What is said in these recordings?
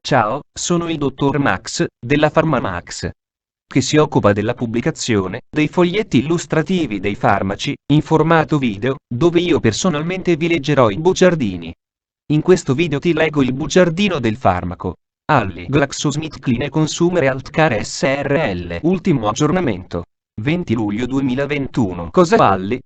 Ciao, sono il dottor Max, della PharmaMax, che si occupa della pubblicazione dei foglietti illustrativi dei farmaci, in formato video, dove io personalmente vi leggerò i bugiardini. In questo video ti leggo il bugiardino del farmaco. Alli GlaxoSmithKline Consumer Healthcare SRL. Ultimo aggiornamento. 20 luglio 2021. Cosa Alli?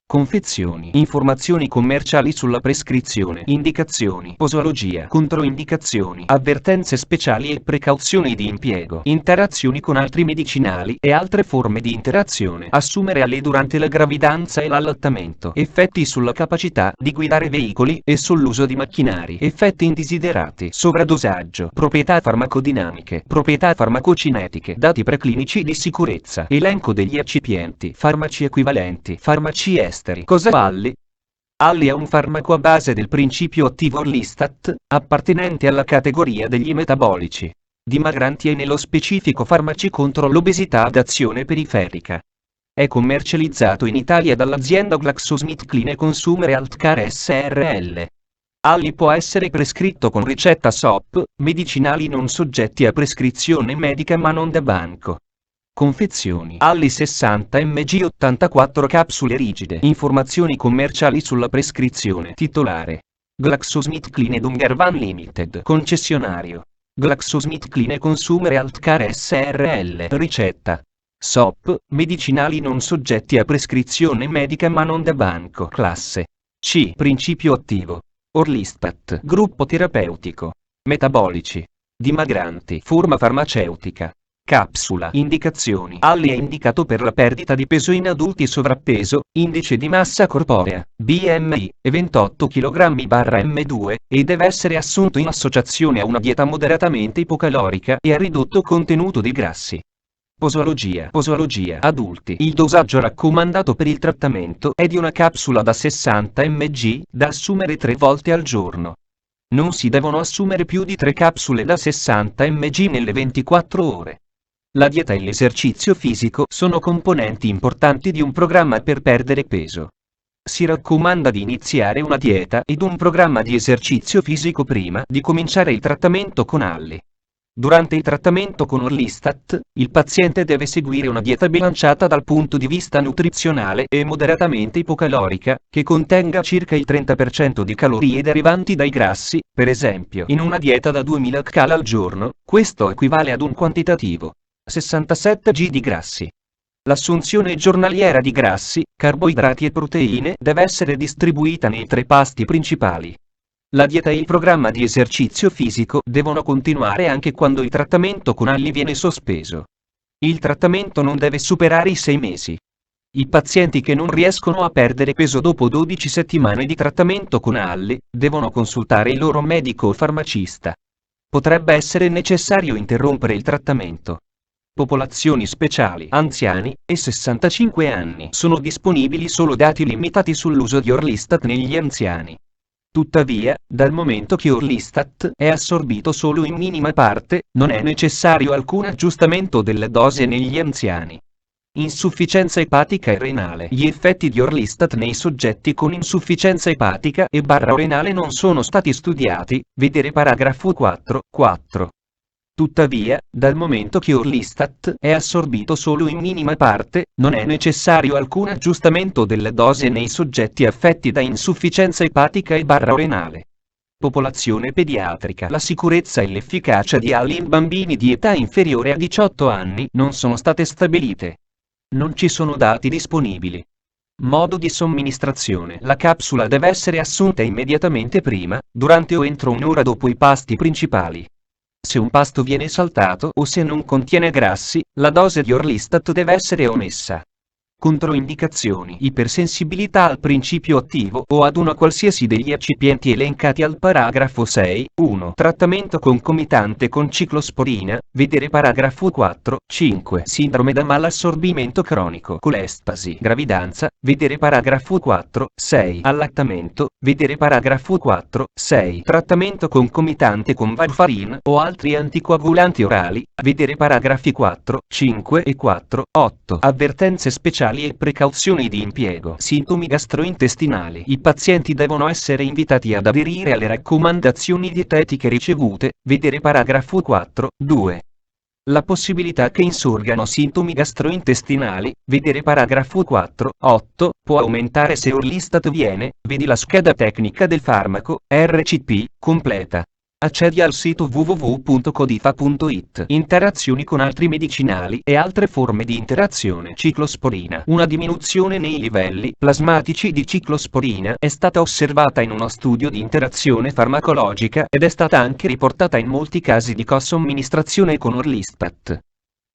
Confezioni. Informazioni commerciali sulla prescrizione. Indicazioni. Posologia. Controindicazioni. Avvertenze speciali e precauzioni di impiego. Interazioni con altri medicinali e altre forme di interazione. Assumere Alli durante la gravidanza e l'allattamento. Effetti sulla capacità di guidare veicoli e sull'uso di macchinari. Effetti indesiderati. Sovradosaggio. Proprietà farmacodinamiche. Proprietà farmacocinetiche. Dati preclinici di sicurezza. Elenco degli eccipienti. Farmaci equivalenti. Farmaci esteri. Cosa Alli? Alli è un farmaco a base del principio attivo Orlistat, appartenente alla categoria degli metabolici dimagranti e nello specifico farmaci contro l'obesità ad azione periferica. È commercializzato in Italia dall'azienda GlaxoSmithKline Consumer Healthcare SRL. Alli può essere prescritto con ricetta SOP, medicinali non soggetti a prescrizione medica ma non da banco. Confezioni. Alli 60 mg 84 capsule rigide. Informazioni commerciali sulla prescrizione. Titolare: GlaxoSmithKline Dungarvan Limited. Concessionario: GlaxoSmithKline Consumer Healthcare SRL. Ricetta: SOP, medicinali non soggetti a prescrizione medica ma non da banco. Classe C. Principio attivo Orlistat. Gruppo terapeutico: metabolici dimagranti. Forma farmaceutica: capsula. Indicazioni. Alli è indicato per la perdita di peso in adulti sovrappeso, indice di massa corporea, BMI, e 28 kg/m2, e deve essere assunto in associazione a una dieta moderatamente ipocalorica e a ridotto contenuto di grassi. Posologia. Posologia adulti. Il dosaggio raccomandato per il trattamento è di una capsula da 60 mg, da assumere 3 volte al giorno. Non si devono assumere più di 3 capsule da 60 mg nelle 24 ore. La dieta e l'esercizio fisico sono componenti importanti di un programma per perdere peso. Si raccomanda di iniziare una dieta ed un programma di esercizio fisico prima di cominciare il trattamento con Alli. Durante il trattamento con Orlistat, il paziente deve seguire una dieta bilanciata dal punto di vista nutrizionale e moderatamente ipocalorica, che contenga circa il 30% di calorie derivanti dai grassi. Per esempio, in una dieta da 2000 kcal al giorno, questo equivale ad un quantitativo 67 g di grassi. L'assunzione giornaliera di grassi, carboidrati e proteine deve essere distribuita nei 3 pasti principali. La dieta e il programma di esercizio fisico devono continuare anche quando il trattamento con Alli viene sospeso. Il trattamento non deve superare i 6 mesi. I pazienti che non riescono a perdere peso dopo 12 settimane di trattamento con Alli devono consultare il loro medico o farmacista. Potrebbe essere necessario interrompere il trattamento. Popolazioni speciali, anziani e 65 anni. Sono disponibili solo dati limitati sull'uso di Orlistat negli anziani. Tuttavia, dal momento che Orlistat è assorbito solo in minima parte, non è necessario alcun aggiustamento della dose negli anziani. Insufficienza epatica e renale. Gli effetti di Orlistat nei soggetti con insufficienza epatica e renale non sono stati studiati, vedere paragrafo 4. Tuttavia, dal momento che Orlistat è assorbito solo in minima parte, non è necessario alcun aggiustamento della dose nei soggetti affetti da insufficienza epatica e renale. Popolazione pediatrica. La sicurezza e l'efficacia di Alli in bambini di età inferiore a 18 anni non sono state stabilite. Non ci sono dati disponibili. Modo di somministrazione. La capsula deve essere assunta immediatamente prima, durante o entro un'ora dopo i pasti principali. Se un pasto viene saltato o se non contiene grassi, la dose di Orlistat deve essere omessa. Controindicazioni. Ipersensibilità al principio attivo o ad una qualsiasi degli eccipienti elencati al paragrafo 6.1. Trattamento concomitante con ciclosporina, vedere paragrafo 4.5. Sindrome da malassorbimento cronico. Colestasi. Gravidanza, vedere paragrafo 4.6. Allattamento, vedere paragrafo 4.6. Trattamento concomitante con varfarin o altri anticoagulanti orali, vedere paragrafi 4.5 e 4.8. Avvertenze speciali commerciali e precauzioni di impiego. Sintomi gastrointestinali. I pazienti devono essere invitati ad aderire alle raccomandazioni dietetiche ricevute, vedere paragrafo 4.2. La possibilità che insorgano sintomi gastrointestinali, vedere paragrafo 4.8, può aumentare se Orlistat viene, vedi la scheda tecnica del farmaco, RCP, completa. Accedi al sito www.codifa.it. Interazioni con altri medicinali e altre forme di interazione. Ciclosporina. Una diminuzione nei livelli plasmatici di ciclosporina è stata osservata in uno studio di interazione farmacologica ed è stata anche riportata in molti casi di co-somministrazione con Orlistat.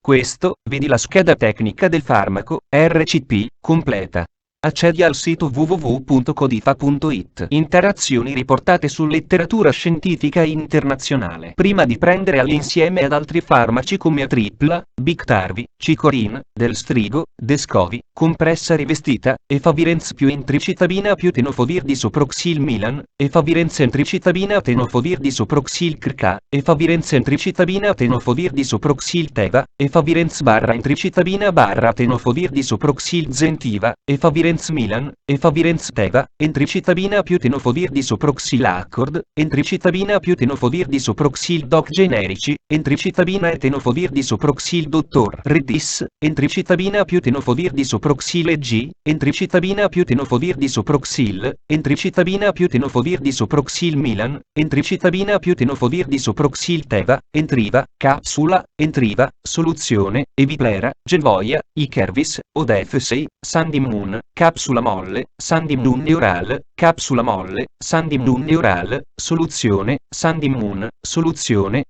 Questo, vedi la scheda tecnica del farmaco, RCP, completa. Accedi al sito www.codifa.it. Interazioni riportate su letteratura scientifica internazionale. Prima di prendere all'insieme ad altri farmaci come Atripla, Biktarvy, Cicorin, Delstrigo, Descovy, compressa rivestita, Efavirenz più entricitabina più tenofovir di soproxil Milan, Efavirenz entricitabina tenofovir di soproxil Krk, Efavirenz entricitabina tenofovir di soproxil Teva, Efavirenz barra entricitabina barra tenofovir di soproxil Zentiva, Efavirenz Milan, Efavirenz Teva, entricitabina più tenofovir di soproxil Accord, entricitabina più tenofovir di soproxil Doc generici, entricitabina e tenofovir di soproxil Dottor Redis, entricitabina più tenofovir di soproxil EG, entricitabina più tenofovir di soproxil, entricitabina più tenofovir di soproxil Milan, entricitabina più tenofovir di soproxil Teva, Entriva, capsula, Entriva, soluzione, Eviplera, Genvoia, Ikervis, Odefsei, Sandimmun, capsula molle, Sandimmun Neural, capsula molle, Sandimmun Neural, soluzione, Sandimmun, soluzione,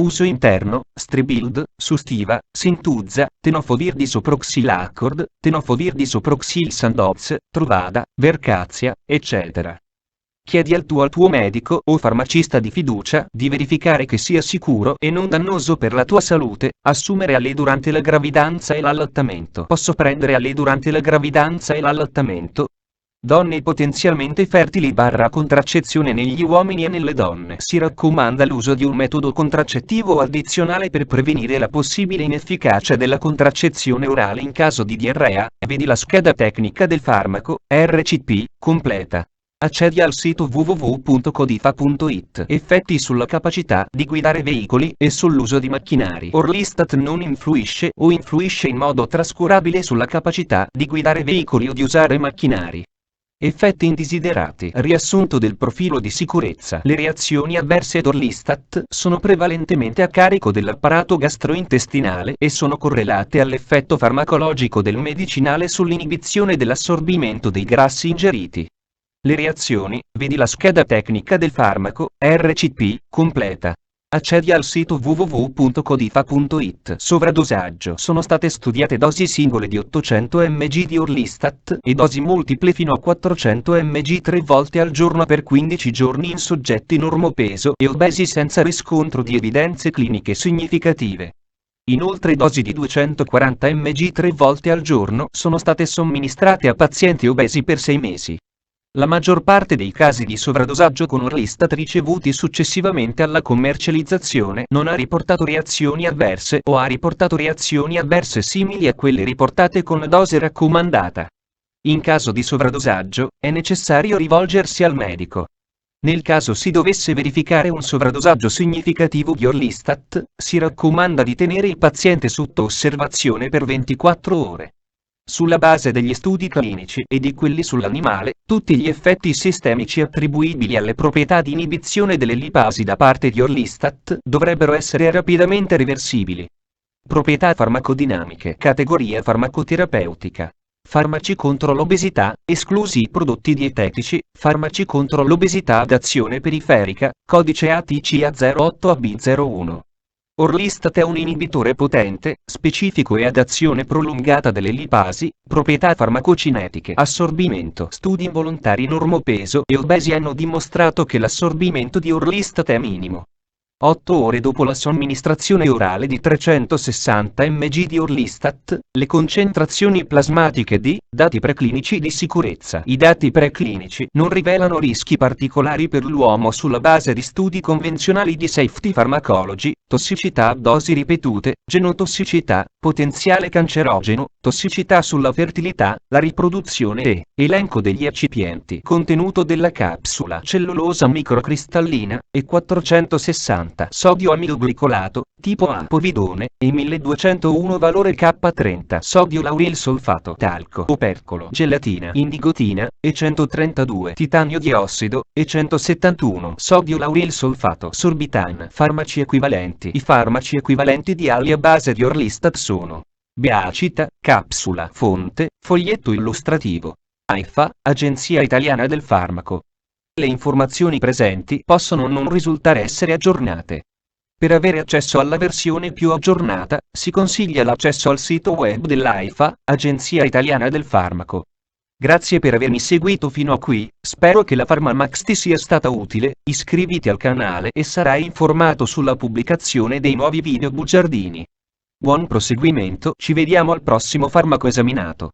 uso interno, Strebild, Sustiva, Sintuzza, tenofovir di soproxil Accord, tenofovir di soproxil Sandoz, Trovada, Vercazia, eccetera. Chiedi al tuo medico o farmacista di fiducia di verificare che sia sicuro e non dannoso per la tua salute assumere ALE durante la gravidanza e l'allattamento. Posso prendere ALE durante la gravidanza e l'allattamento? Donne potenzialmente fertili / contraccezione negli uomini e nelle donne. Si raccomanda l'uso di un metodo contraccettivo addizionale per prevenire la possibile inefficacia della contraccezione orale in caso di diarrea. Vedi la scheda tecnica del farmaco, RCP, completa. Accedi al sito www.codifa.it. Effetti sulla capacità di guidare veicoli e sull'uso di macchinari. Orlistat non influisce o influisce in modo trascurabile sulla capacità di guidare veicoli o di usare macchinari. Effetti indesiderati. Riassunto del profilo di sicurezza. Le reazioni avverse ad Orlistat sono prevalentemente a carico dell'apparato gastrointestinale e sono correlate all'effetto farmacologico del medicinale sull'inibizione dell'assorbimento dei grassi ingeriti. Le reazioni, vedi la scheda tecnica del farmaco, RCP, completa. Accedi al sito www.codifa.it. Sovradosaggio. Sono state studiate dosi singole di 800 mg di Orlistat e dosi multiple fino a 400 mg 3 volte al giorno per 15 giorni in soggetti normopeso e obesi senza riscontro di evidenze cliniche significative. Inoltre dosi di 240 mg 3 volte al giorno sono state somministrate a pazienti obesi per 6 mesi. La maggior parte dei casi di sovradosaggio con Orlistat ricevuti successivamente alla commercializzazione non ha riportato reazioni avverse o ha riportato reazioni avverse simili a quelle riportate con la dose raccomandata. In caso di sovradosaggio, è necessario rivolgersi al medico. Nel caso si dovesse verificare un sovradosaggio significativo di Orlistat, si raccomanda di tenere il paziente sotto osservazione per 24 ore. Sulla base degli studi clinici e di quelli sull'animale, tutti gli effetti sistemici attribuibili alle proprietà di inibizione delle lipasi da parte di Orlistat dovrebbero essere rapidamente reversibili. Proprietà farmacodinamiche. Categoria farmacoterapeutica. Farmaci contro l'obesità, esclusi i prodotti dietetici, farmaci contro l'obesità ad azione periferica, codice ATCA 08AB01. Orlistat è un inibitore potente, specifico e ad azione prolungata delle lipasi, proprietà farmacocinetiche. Assorbimento. Studi involontari normopeso e obesi hanno dimostrato che l'assorbimento di Orlistat è minimo. 8 ore dopo la somministrazione orale di 360 mg di Orlistat, le concentrazioni plasmatiche di dati preclinici di sicurezza. I dati preclinici non rivelano rischi particolari per l'uomo sulla base di studi convenzionali di safety pharmacology, tossicità a dosi ripetute, genotossicità, potenziale cancerogeno, tossicità sulla fertilità, la riproduzione e elenco degli eccipienti, contenuto della capsula, cellulosa microcristallina, e 460 sodio amido glicolato, tipo A povidone, e 1201 valore K30 sodio lauril solfato, talco, opercolo, gelatina, indigotina, e 132 titanio diossido, e 171 sodio lauril solfato, sorbitan. Farmaci equivalenti. I farmaci equivalenti di ali a base di Orlistat sono: Beacita, capsula, fonte, foglietto illustrativo. AIFA, Agenzia Italiana del Farmaco. Le informazioni presenti possono non risultare essere aggiornate. Per avere accesso alla versione più aggiornata, si consiglia l'accesso al sito web dell'AIFA, Agenzia Italiana del Farmaco. Grazie per avermi seguito fino a qui, spero che la PharmaMax ti sia stata utile, iscriviti al canale e sarai informato sulla pubblicazione dei nuovi video bugiardini. Buon proseguimento, ci vediamo al prossimo farmaco esaminato.